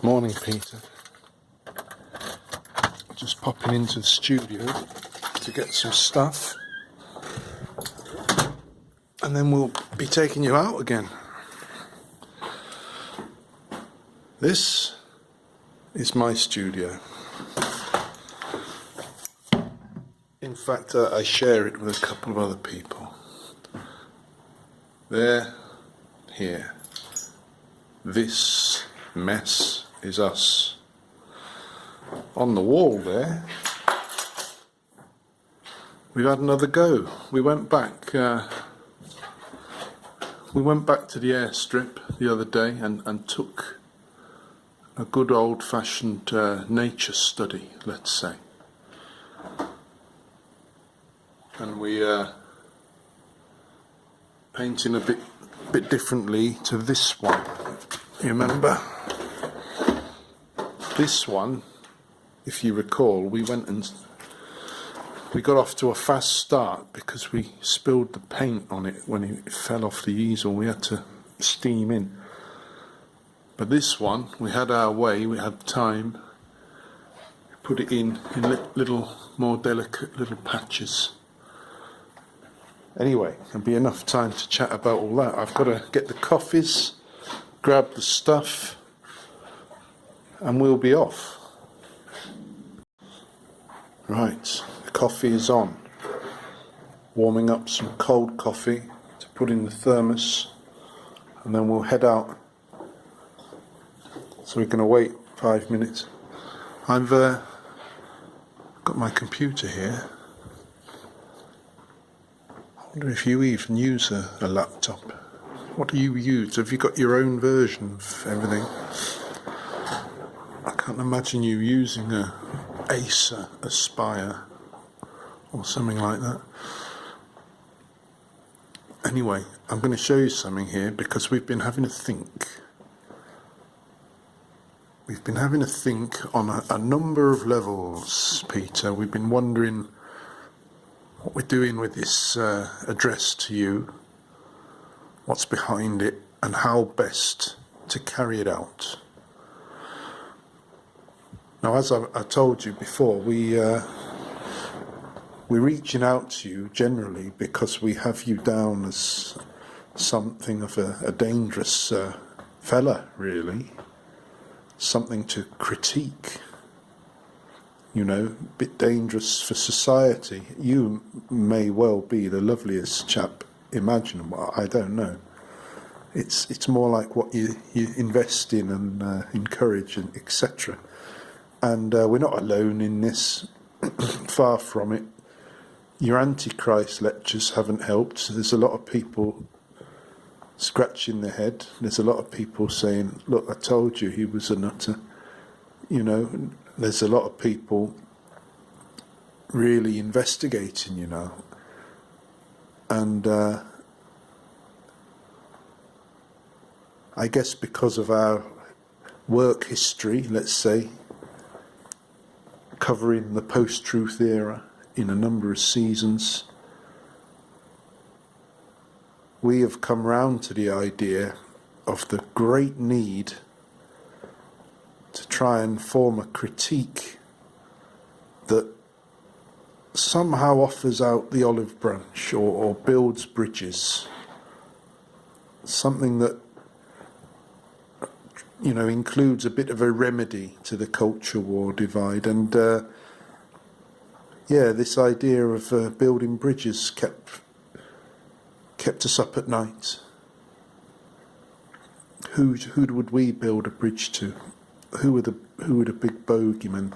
Morning, Peter. Just popping into the studio to get some stuff, and then we'll be taking you out again. This is my studio. In fact, I share it with a couple of other people. They're here. This mess is us. On the wall there, we've had another go. We went back to the airstrip the other day and took a good old-fashioned nature study, let's say. And we painting a bit differently to this one. You remember? This one, if you recall, we got off to a fast start because we spilled the paint on it when it fell off the easel. We had to steam in. But this one, we had our way, we had time. We put it in little more delicate little patches. Anyway, there'll be enough time to chat about all that. I've got to get the coffees, grab the stuff, and we'll be off. Right, the coffee is on. Warming up some cold coffee to put in the thermos, and then we'll head out. So we're going to wait 5 minutes. I've got my computer here. I wonder if you even use a laptop. What do you use? Have you got your own version of everything? I can't imagine you using a Acer Aspire or something like that. Anyway, I'm going to show you something here because we've been having a think. We've been having a think on a number of levels, Peter. We've been wondering what we're doing with this address to you, what's behind it, and how best to carry it out. Now, as I told you before, we're reaching out to you generally because we have you down as something of a dangerous fella, really. Something to critique. You know, a bit dangerous for society. You may well be the loveliest chap imaginable. I don't know. It's more like what you invest in and encourage and etc. And we're not alone in this. Far from it. Your Antichrist lectures haven't helped. There's a lot of people scratching their head. There's a lot of people saying, look, I told you he was a nutter. You know, there's a lot of people really investigating, you know. And I guess because of our work history, let's say, covering the post-truth era in a number of seasons, we have come round to the idea of the great need to try and form a critique that somehow offers out the olive branch or builds bridges. Something that, you know, includes a bit of a remedy to the culture war divide. And this idea of building bridges kept us up at night. Who would we build a bridge to? Who are the big bogeymen?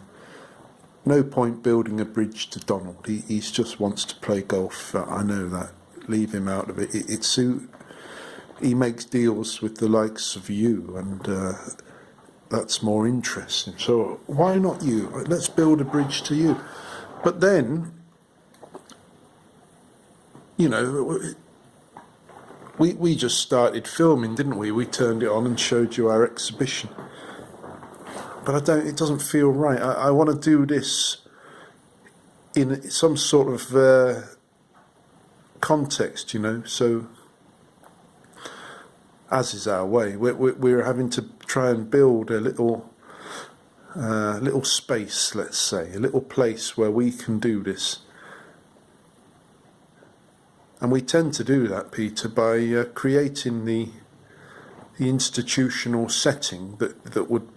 No point building a bridge to Donald. He just wants to play golf. I know that. Leave him out of it. He makes deals with the likes of you, and that's more interesting. So why not you? Let's build a bridge to you. But then, you know, we just started filming, didn't we? We turned it on and showed you our exhibition. But it doesn't feel right. I want to do this in some sort of context, you know. So, as is our way, we're having to try and build a little little space, let's say, a little place where we can do this. And we tend to do that, Peter, by creating the institutional setting that would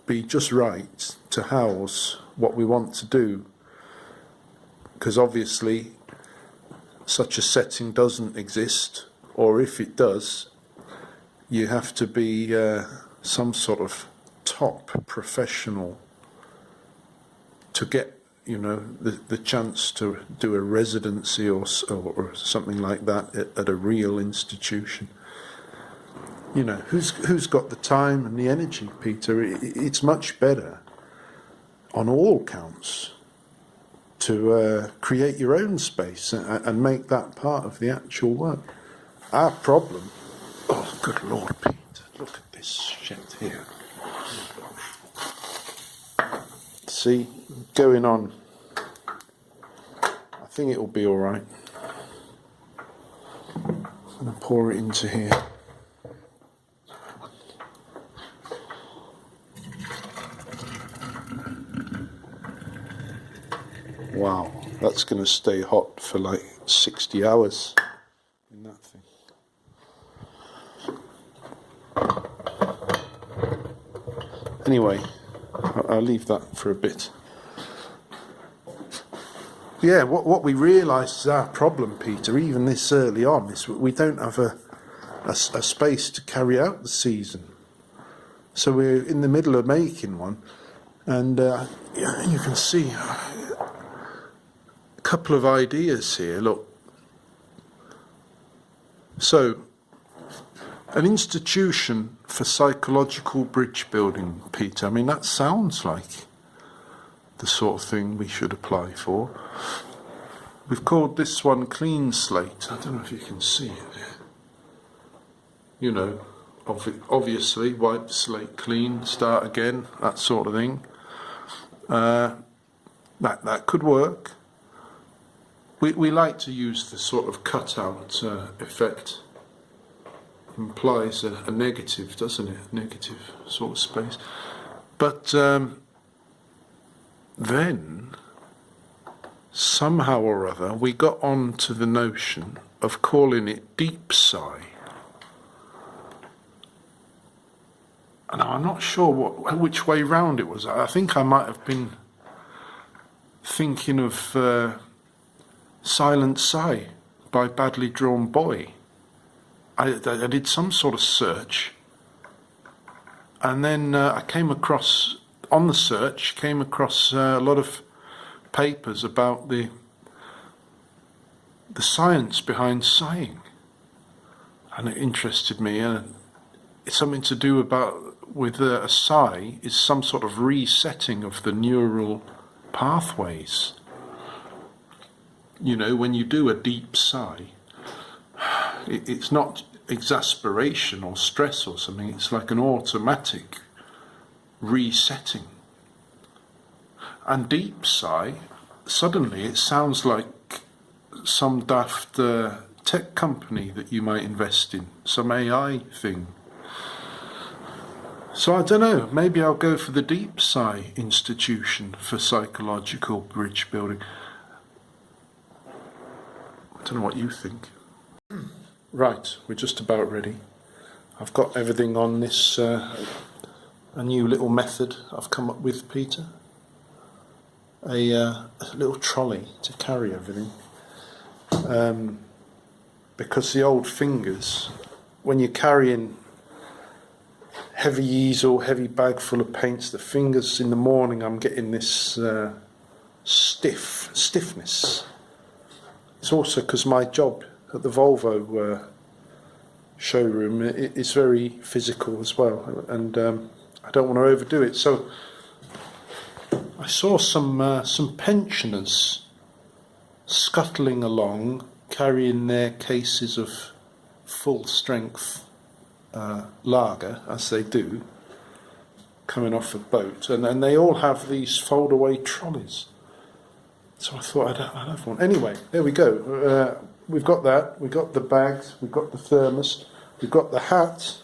be just right to house what we want to do. Because obviously such a setting doesn't exist, or if it does, you have to be some sort of top professional to get, you know, the chance to do a residency or something like that at a real institution. You know, who's got the time and the energy, Peter? It's much better on all counts to create your own space and make that part of the actual work. Our problem, oh good Lord, Peter, look at this shit here. See, going on. I think it'll be all right. I'm going to pour it into here. Wow, that's going to stay hot for like 60 hours in that thing. Anyway, I'll leave that for a bit. Yeah, what we realise is our problem, Peter, even this early on, is we don't have a space to carry out the season. So we're in the middle of making one, and you can see a couple of ideas here. Look, so an institution for psychological bridge building, Peter. I mean, that sounds like the sort of thing we should apply for. We've called this one Clean Slate. I don't know if you can see it there. You know, obviously, wipe the slate clean, start again, that sort of thing. That could work. We like to use the sort of cutout effect. Implies a negative, doesn't it? Negative sort of space. But then, somehow or other, we got on to the notion of calling it deep sigh. And I'm not sure which way round it was. I think I might have been thinking of Silent Sigh by Badly Drawn Boy. I did some sort of search, and then I came across, on the search, a lot of papers about the science behind sighing, and it interested me. It's something to do with a sigh is some sort of resetting of the neural pathways. You know, when you do a deep sigh, it's not exasperation or stress or something, it's like an automatic resetting. And deep sigh, suddenly it sounds like some daft tech company that you might invest in, some AI thing. So I don't know, maybe I'll go for the Deep Sigh Institution for Psychological Bridge Building. I don't know what you think. Right, we're just about ready. I've got everything on this, a new little method I've come up with, Peter. A little trolley to carry everything. Because the old fingers, when you're carrying heavy easel, heavy bag full of paints, the fingers in the morning, I'm getting this stiffness. It's also because my job at the Volvo showroom is very physical as well, and I don't want to overdo it. So I saw some pensioners scuttling along, carrying their cases of full strength lager, as they do, coming off a boat, and they all have these fold-away trolleys. So I thought I'd have one. Anyway, there we go. We've got that. We've got the bags. We've got the thermos. We've got the hat,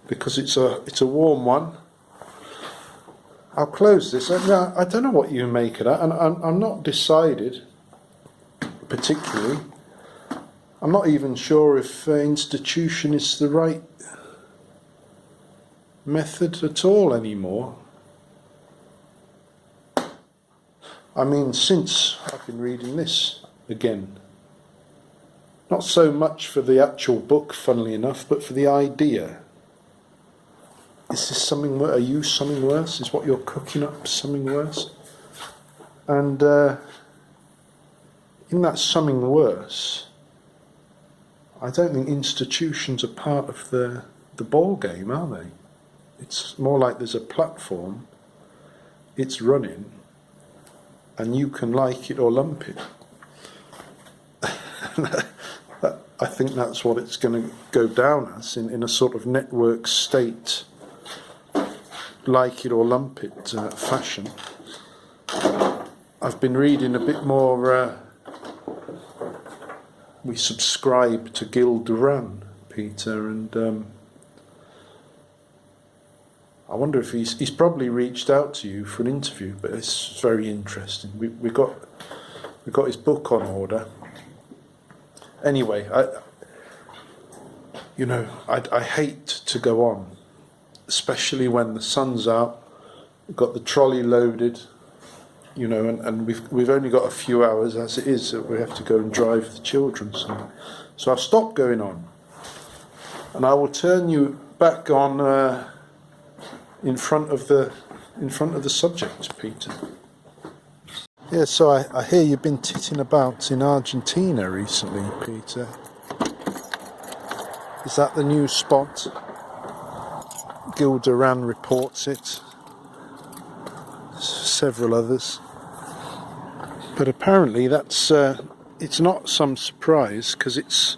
because it's a warm one. I'll close this. Now, I don't know what you make of that, and I'm not decided particularly. I'm not even sure if institution is the right method at all anymore. I mean, since I've been reading this again, not so much for the actual book, funnily enough, but for the idea. Is this something worse? Are you something worse? Is what you're cooking up something worse? And in that something worse, I don't think institutions are part of the ball game, are they? It's more like there's a platform, it's running, and you can like it or lump it. I think that's what it's going to go down as, in a sort of network state, like it or lump it fashion. I've been reading a bit more. We subscribe to Gil Duran, Peter, and I wonder if he's probably reached out to you for an interview. But it's very interesting. We got his book on order. Anyway, I hate to go on, especially when the sun's out. We've got the trolley loaded, and we've only got a few hours as it is that we have to go and drive the children. So I'll stop going on, and I will turn you back on in front of the subject, Peter. Yeah, so I hear you've been titting about in Argentina recently, Peter. Is that the new spot? Gil Duran reports it. Several others. But apparently that's it's not some surprise, because it's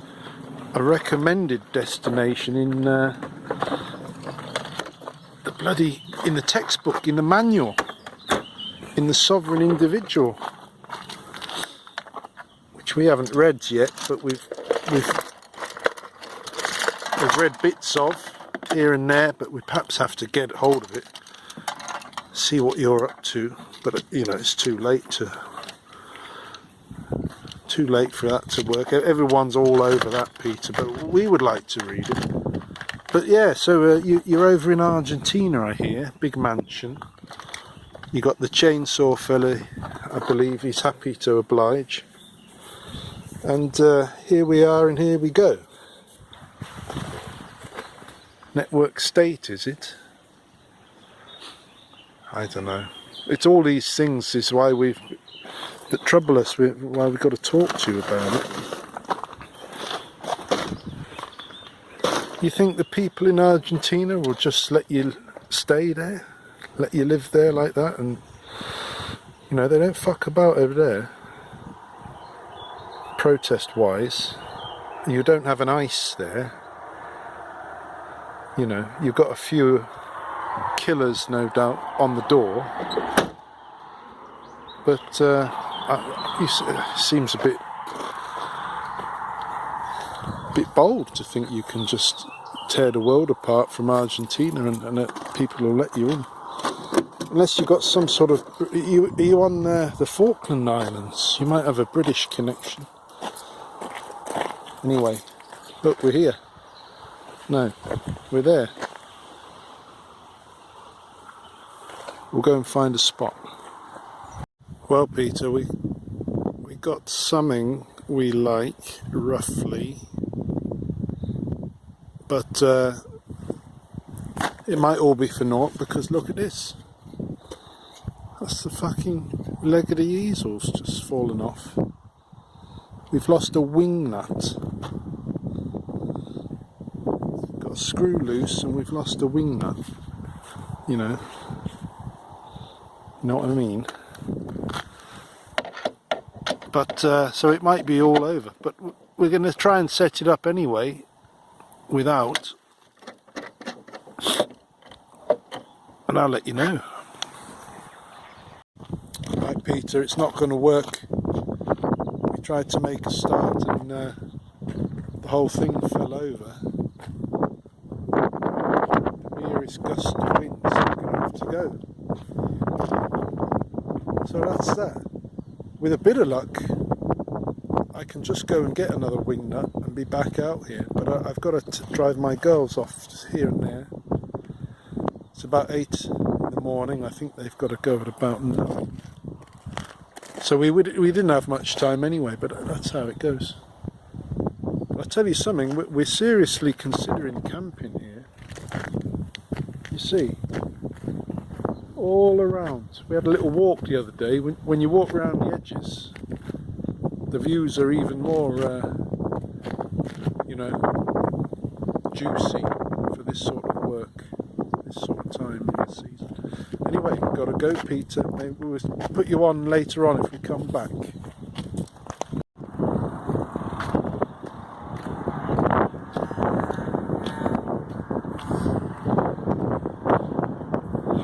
a recommended destination in in the textbook, in the manual, in the Sovereign Individual, which we haven't read yet, but we've read bits of here and there, but we perhaps have to get hold of it, see what you're up to. But it's too late for that to work. Everyone's all over that, Peter, but we would like to read it. But yeah, so you're over in Argentina, I hear. Big mansion. You got the chainsaw fella, I believe. He's happy to oblige. And here we are, and here we go. Network state, is it? I don't know. It's all these things is why that trouble us, why we've got to talk to you about it. You think the people in Argentina will just let you stay there? Let you live there like that? And, they don't fuck about over there. Protest-wise. You don't have an ICE there. You've got a few killers, no doubt, on the door. But it seems a bit bold to think you can just tear the world apart from Argentina and that people will let you in. Unless you've got some sort of... Are you on the Falkland Islands? You might have a British connection. Anyway, look, we're here. No, we're there. We'll go and find a spot. Well, Peter, we got something we like, roughly. But it might all be for naught, because look at this. That's the fucking leg of the easel's just fallen off. We've lost a wing nut. Got a screw loose and we've lost a wing nut. You know what I mean? But so it might be all over, but we're going to try and set it up anyway without, and I'll let you know. Right, Peter, it's not going to work. We tried to make a start and the whole thing fell over. The merest gust of wind, so we're going to have to go. So that's that. With a bit of luck, I can just go and get another wingnut and be back out here. But I've got to drive my girls off here and there. It's about 8 in the morning. I think they've got to go at about 9. So we didn't have much time anyway, but that's how it goes. I'll tell you something, we're seriously considering camping here. You see, all around. We had a little walk the other day. When you walk around the edges, the views are even more, juicy for this sort of work, this sort of time in the season. Anyway, got to go, Peter. Maybe we'll put you on later on if we come back.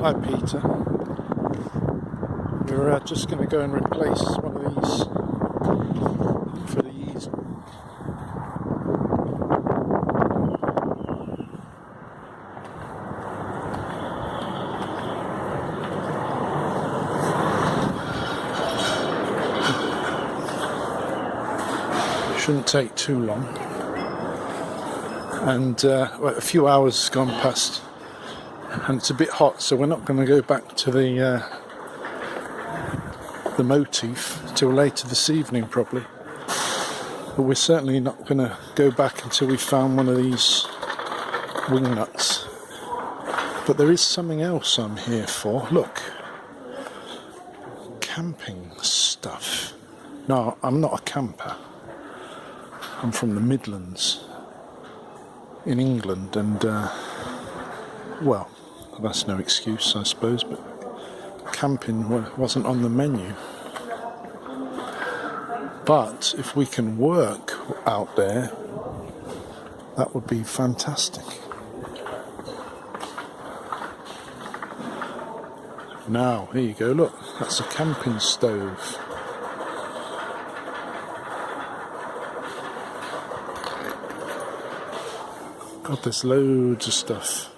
Hi, Peter. We're just going to go and replace one of these for the easel. Shouldn't take too long. And a few hours has gone past. And it's a bit hot, so we're not going to go back to the motif till later this evening probably. But we're certainly not going to go back until we found one of these wingnuts. But there is something else I'm here for. Look, camping stuff. No, I'm not a camper. I'm from the Midlands in England, and well, that's no excuse, I suppose, but camping wasn't on the menu. But if we can work out there, that would be fantastic. Now, here you go, look, that's a camping stove. God, there's loads of stuff.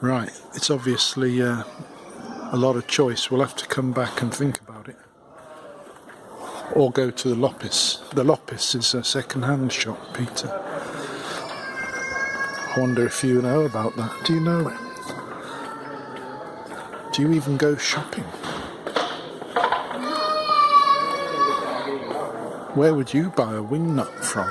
Right, it's obviously a lot of choice. We'll have to come back and think about it. Or go to the Lopis. The Lopis is a second-hand shop, Peter. I wonder if you know about that. Do you know it? Do you even go shopping? Where would you buy a wingnut from?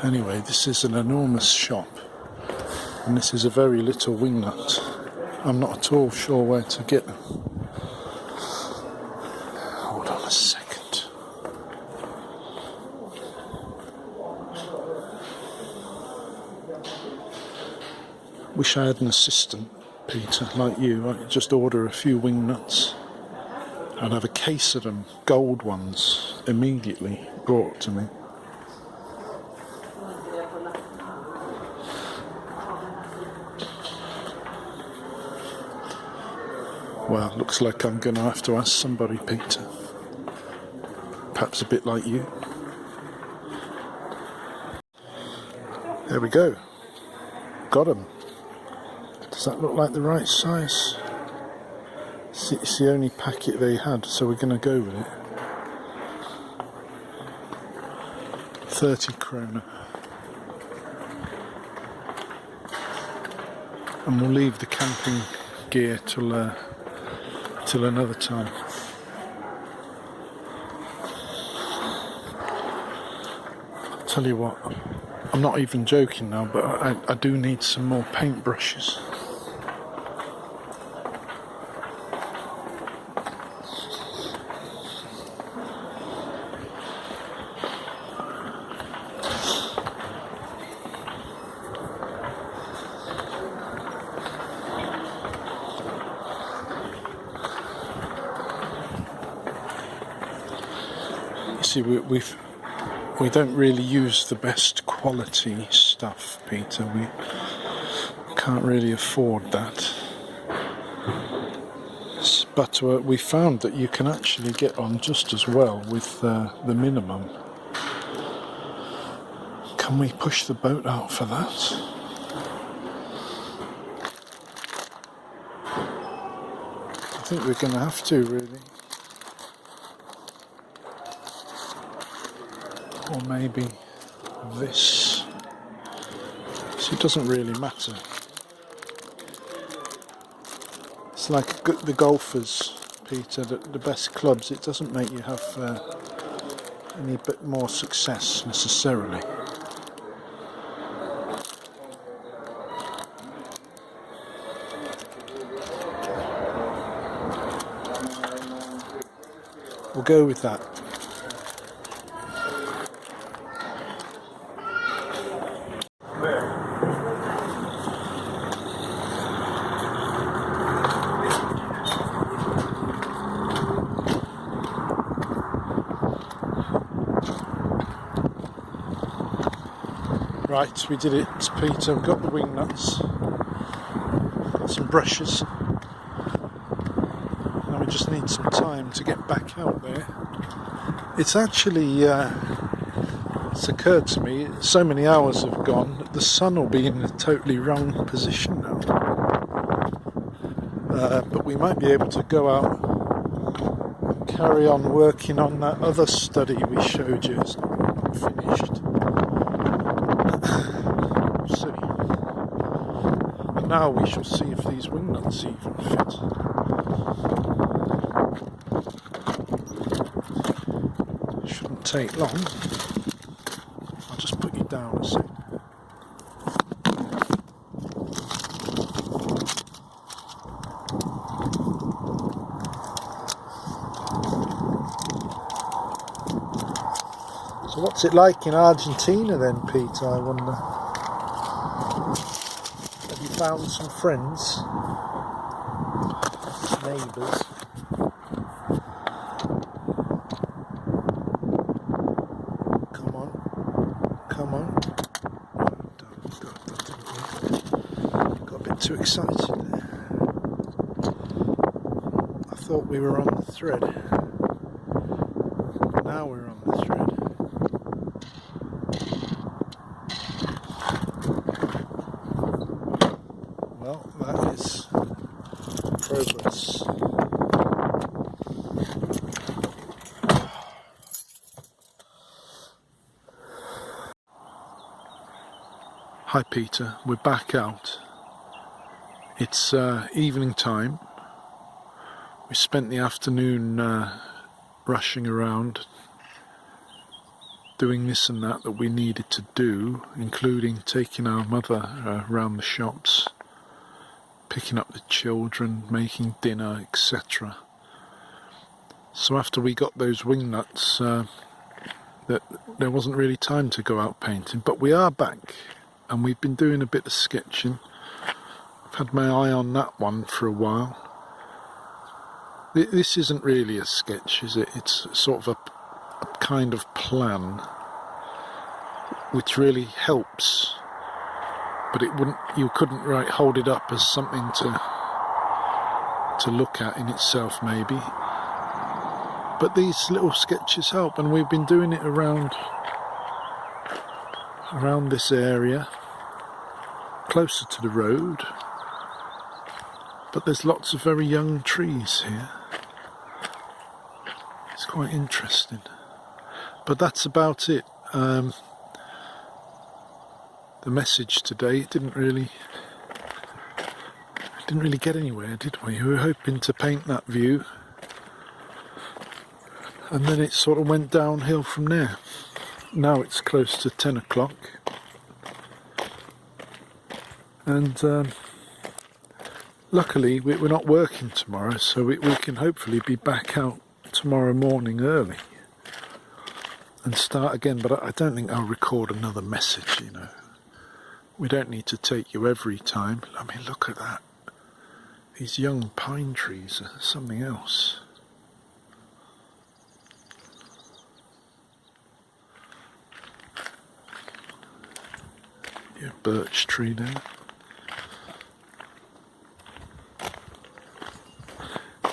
Anyway, this is an enormous shop, and this is a very little wingnut. I'm not at all sure where to get them. Hold on a second. Wish I had an assistant, Peter, like you. I could just order a few wingnuts. I'd have a case of them, gold ones, immediately brought to me. Well, looks like I'm going to have to ask somebody, Peter. Perhaps a bit like you. There we go. Got them. Does that look like the right size? It's the only packet they had, so we're going to go with it. 30 krona. And we'll leave the camping gear till another time. I'll tell you what, I'm not even joking now, but I do need some more paintbrushes. See, we've we don't really use the best quality stuff, Peter. We can't really afford that. But we found that you can actually get on just as well with the minimum. Can we push the boat out for that? I think we're going to have to, really. Or maybe this. So it doesn't really matter. It's like the golfers, Peter, the best clubs. It doesn't make you have any bit more success necessarily. We'll go with that. Right, we did it, Peter. We've got the Wingnuts, got some brushes. Now we just need some time to get back out there. It's actually, it's occurred to me, so many hours have gone that the sun will be in a totally wrong position now. But we might be able to go out and carry on working on that other study we showed you. It's not finished. Now we shall see if these Wingnuts even fit. Shouldn't take long. I'll just put you down a sec. So what's it like in Argentina then, Peter, I wonder? Found some friends, neighbours. Come on. Got a bit too excited there. I thought we were on the thread. Now we're on the thread. Well, that is progress. Hi Peter, we're back out. It's evening time. We spent the afternoon rushing around, doing this and that we needed to do, including taking our mother around the shops, picking up the children, making dinner, etc. So after we got those Wingnuts, there wasn't really time to go out painting, but we are back and we've been doing a bit of sketching. I've had my eye on that one for a while. This isn't really a sketch, is it? It's sort of a kind of plan which really helps, but you couldn't hold it up as something to look at in itself maybe. But these little sketches help, and we've been doing it around this area, closer to the road. But there's lots of very young trees here. It's quite interesting. But that's about it. The message today didn't really get anywhere, did we? We were hoping to paint that view, and then it sort of went downhill from there. Now it's close to 10 o'clock, and luckily we're not working tomorrow, so we can hopefully be back out tomorrow morning early and start again. But I don't think I'll record another message, you know. We don't need to take you every time. I mean, look at that. These young pine trees are something else. birch tree there.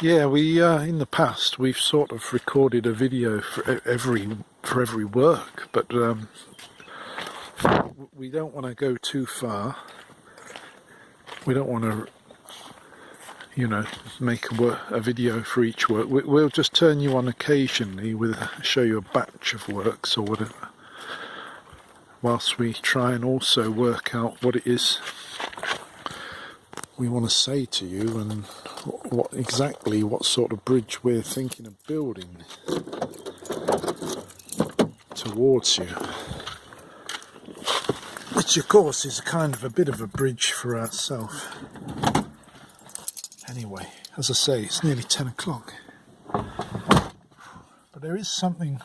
Yeah, we in the past we've sort of recorded a video for every work, but we don't want to go too far. We don't want to, you know, make a video for each work. We'll just turn you on occasionally with show you a batch of works or whatever, whilst we try and also work out what it is we want to say to you and what sort of bridge we're thinking of building towards you, which of course is kind of a bit of a bridge for ourselves. Anyway, as I say, it's nearly 10 o'clock, but there is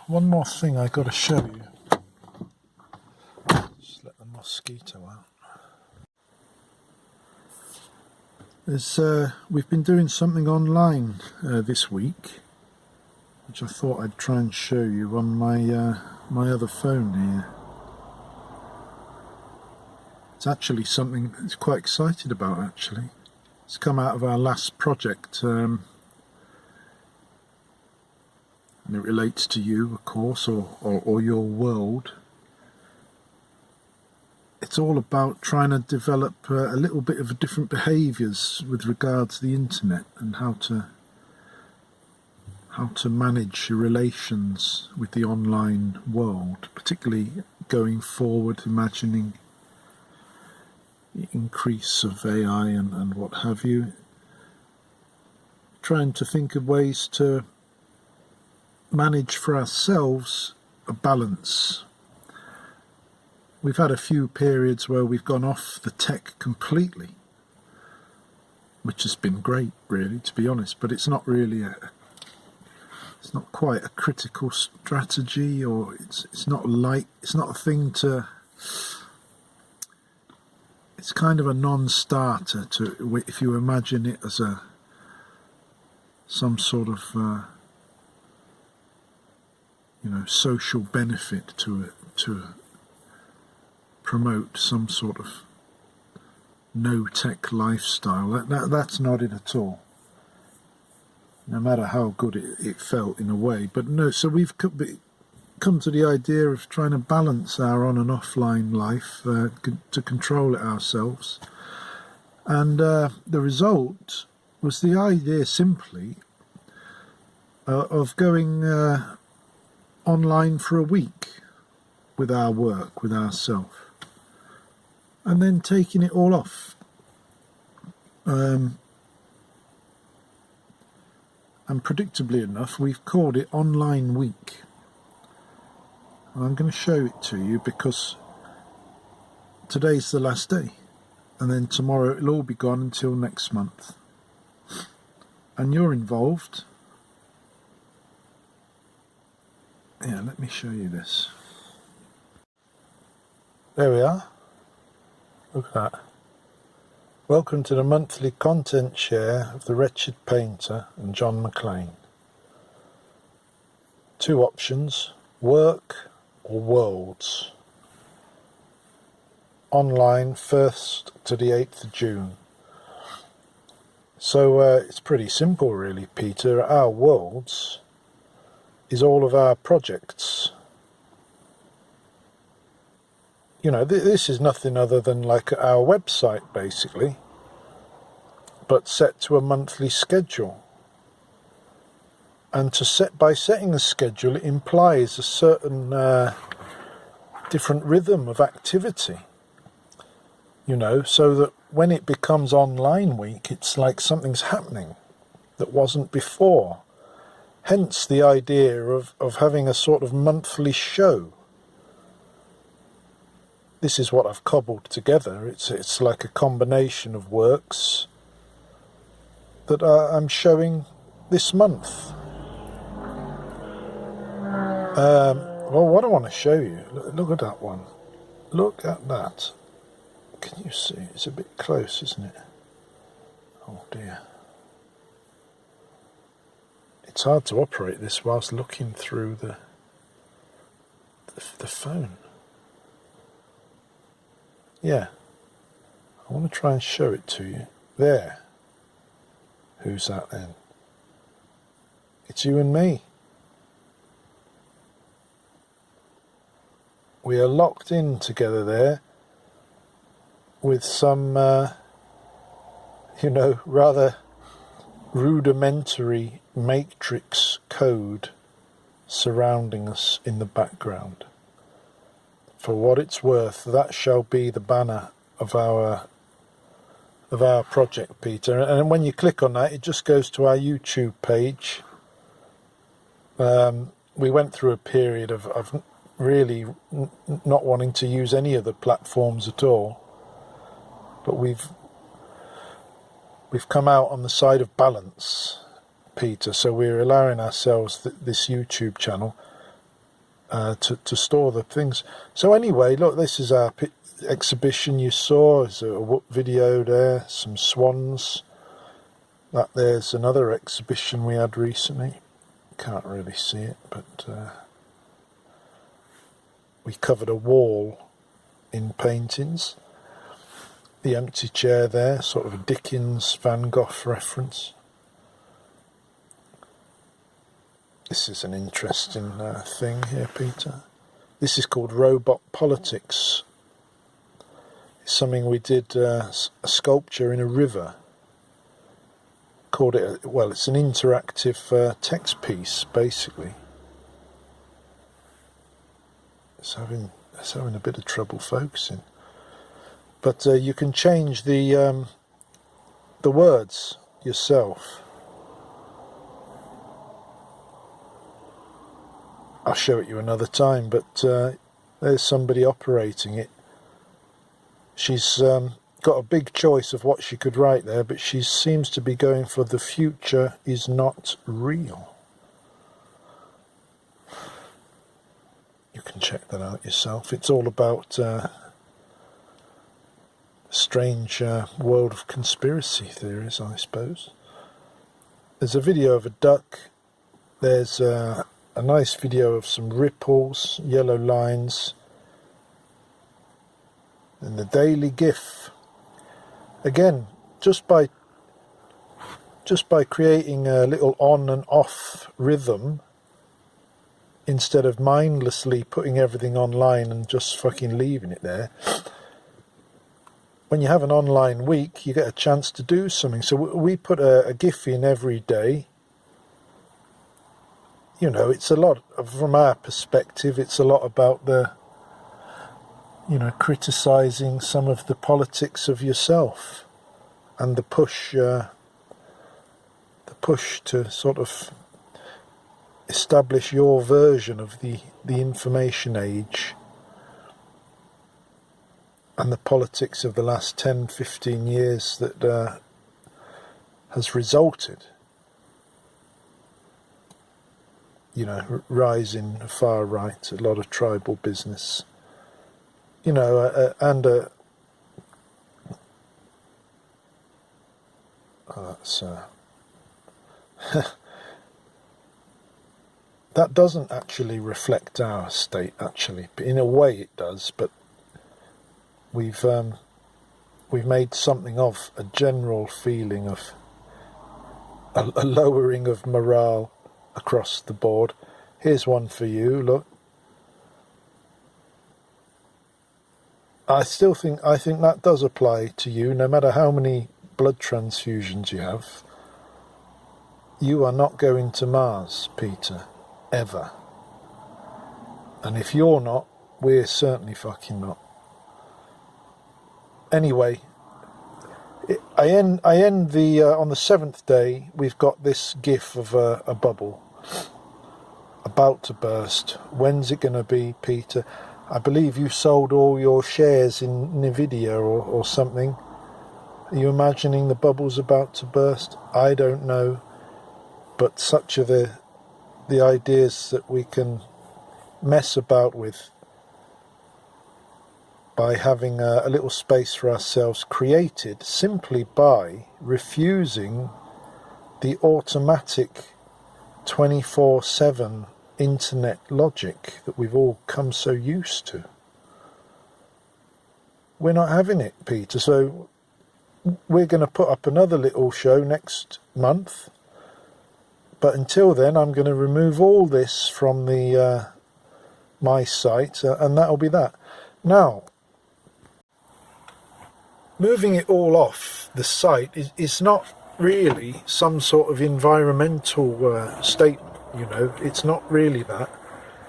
one more thing I got to show you. Just let the mosquito out. We've been doing something online this week, which I thought I'd try and show you on my other phone here. It's actually something I'm quite excited about, actually. It's come out of our last project, and it relates to you, of course, or your world. It's all about trying to develop a little bit of different behaviours with regard to the internet and how to manage your relations with the online world, particularly going forward, imagining the increase of AI and what have you. Trying to think of ways to manage for ourselves a balance. We've had a few periods where we've gone off the tech completely, which has been great, really, to be honest, but it's not really it's not quite a critical strategy, or it's not a thing to, it's kind of a non-starter to, if you imagine it as some sort of social benefit to promote some sort of no-tech lifestyle. That's not it at all, no matter how good it felt in a way. But no, so we've come to the idea of trying to balance our on and offline life to control it ourselves. And the result was the idea simply of going online for a week with our work, with ourselves, and then taking it all off. And predictably enough, we've called it Online Week. And I'm going to show it to you because today's the last day. And then tomorrow it'll all be gone until next month. And you're involved. Yeah, let me show you this. There we are. Look at that. Welcome to the monthly content share of The Wretched Painter and John McClane. Two options, work or worlds. Online 1st to the 8th of June. So it's pretty simple really, Peter. Our worlds is all of our projects. You know, this is nothing other than like our website, basically, but set to a monthly schedule. And by setting a schedule, it implies a certain different rhythm of activity. You know, so that when it becomes Online Week, it's like something's happening that wasn't before. Hence the idea of having a sort of monthly show. This is what I've cobbled together. It's like a combination of works that I'm showing this month. Well, what I want to show you, look at that one. Look at that. Can you see? It's a bit close, isn't it? Oh dear. It's hard to operate this whilst looking through the phone. Yeah. I want to try and show it to you. There. Who's that then? It's you and me. We are locked in together there with some, rather rudimentary matrix code surrounding us in the background. For what it's worth, that shall be the banner of our project, Peter. And when you click on that, it just goes to our YouTube page. We went through a period of really not wanting to use any of the platforms at all, but we've come out on the side of balance, Peter. So we're allowing ourselves this YouTube channel to store the things. So anyway, look, this is our exhibition you saw. There's a video there, some swans. There's another exhibition we had recently. Can't really see it, but we covered a wall in paintings. The empty chair there, sort of a Dickens Van Gogh reference. This is an interesting thing here, Peter. This is called Robot Politics. It's something we did, a sculpture in a river. Called it, it's an interactive text piece, basically. It's having a bit of trouble focusing. But you can change the words yourself. I'll show it you another time, but there's somebody operating it. She's got a big choice of what she could write there, but she seems to be going for "the future is not real." You can check that out yourself. It's all about strange world of conspiracy theories, I suppose. There's a video of a duck. There's a nice video of some ripples, yellow lines, and the daily GIF. Again, just by creating a little on and off rhythm, instead of mindlessly putting everything online and just fucking leaving it there. When you have an online week, you get a chance to do something. So we put a GIF in every day. It's a lot, from our perspective, it's a lot about criticising some of the politics of yourself and the push to sort of establish your version of the information age and the politics of the last 10, 15 years that has resulted. Rise in far right, a lot of tribal business, and that's that doesn't actually reflect our state, actually. But in a way it does, but we've made something of a general feeling of a lowering of morale across the board. Here's one for you, look. I think that does apply to you, no matter how many blood transfusions you have. You are not going to Mars, Peter, ever. And if you're not, we're certainly fucking not. Anyway, I end the on the 7th day. We've got this GIF of a bubble about to burst. When's it going to be, Peter? I believe you sold all your shares in Nvidia or something. Are you imagining the bubble's about to burst? I don't know, but such are the ideas that we can mess about with by having a little space for ourselves created simply by refusing the automatic 24/7 internet logic that we've all come so used to. we're not having it, Peter. So we're going to put up another little show next month. But until then, I'm going to remove all this from the my site, and that'll be that. Now, moving it all off the site is not really some sort of environmental statement, you know. It's not really that.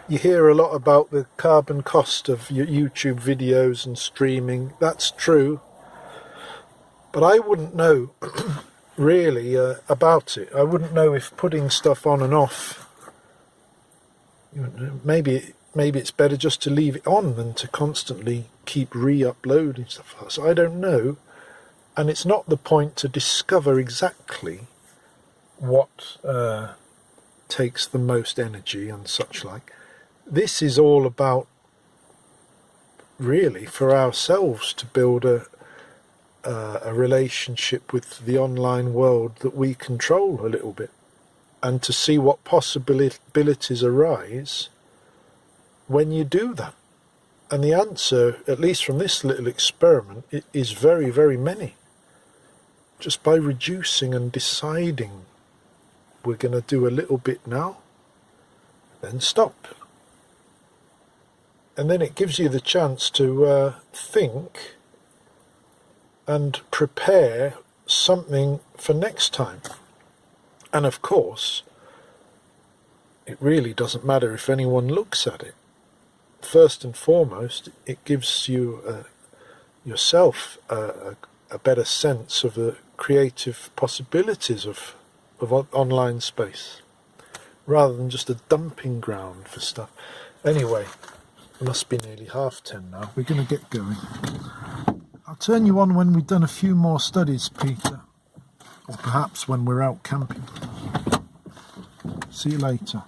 You hear a lot about the carbon cost of your YouTube videos and streaming. That's true. But I wouldn't know really about it. I wouldn't know if putting stuff on and off, you know, maybe it's better just to leave it on than to constantly keep re-uploading stuff. So I don't know. And it's not the point to discover exactly what takes the most energy and such like. This is all about, really, for ourselves to build a relationship with the online world that we control a little bit, and to see what possibilities arise when you do that. And the answer, at least from this little experiment, is very, very many. Just by reducing and deciding we're going to do a little bit now, then stop. And then it gives you the chance to think and prepare something for next time. And of course, it really doesn't matter if anyone looks at it. First and foremost, it gives you yourself a better sense of the creative possibilities of online space, rather than just a dumping ground for stuff. Anyway, it must be nearly 10:30 now. We're going to get going. I'll turn you on when we've done a few more studies, Peter, or perhaps when we're out camping. See you later.